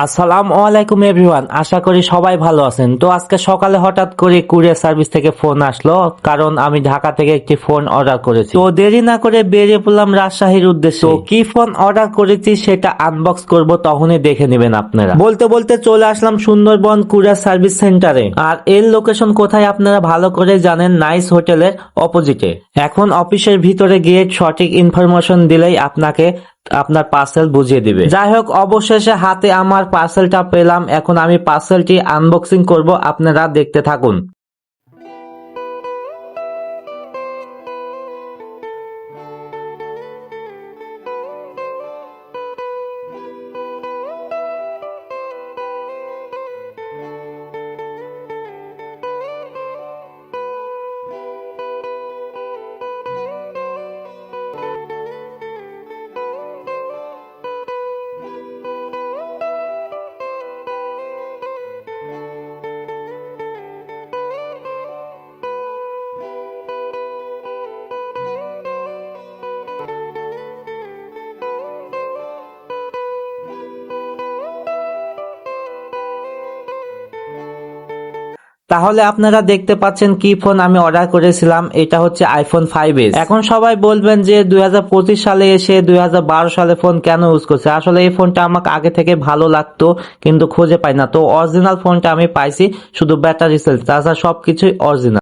আসসালামু আলাইকুম এভরিওয়ান, আশা করি সবাই ভালো আছেন। তো আজকে সকালে হঠাৎ করে কুরিয়ার সার্ভিস থেকে ফোন আসলো, কারণ আমি ঢাকা থেকে একটি ফোন অর্ডার করেছি। তো দেরি না করে বেরিয়ে পড়লাম রাজশাহীর উদ্দেশ্যে। তো কি ফোন অর্ডার করেছি সেটা আনবক্স করব, তখনই দেখে নেবেন আপনারা। বলতে বলতে চলে আসলাম সুন্দরবন কুরিয়ার সার্ভিস সেন্টারে। আর এর লোকেশন কোথায় আপনারা ভালো করে জানেন, নাইস হোটেলের অপোজিটে। এখন অফিসের ভিতরে গিয়ে সঠিক ইনফরমেশন দিলেই আপনাকে আপনার পার্সেল বুঝিয়ে দিবে। যাই হোক, অবশেষে হাতে আমার পার্সেলটা পেলাম। এখন আমি পার্সেলটি আনবক্সিং করব, আপনারা দেখতে থাকুন। তাহলে আপনারা দেখতে পাচ্ছেন কি ফোন আমি অর্ডার করেছিলাম। এটা হচ্ছে আইফোন 5s। এখন সবাই বলবেন যে 2025 সালে এসে 2012 সালে ফোন কেন ইউজ করছে। আসলে এই ফোনটা আমাকে আগে থেকে ভালো লাগতো, কিন্তু খুঁজে পাই না। তো অরিজিনাল ফোনটা আমি পাইছি, শুধু ব্যাটারি সেল, তাছাড়া সবকিছুই অরিজিনাল।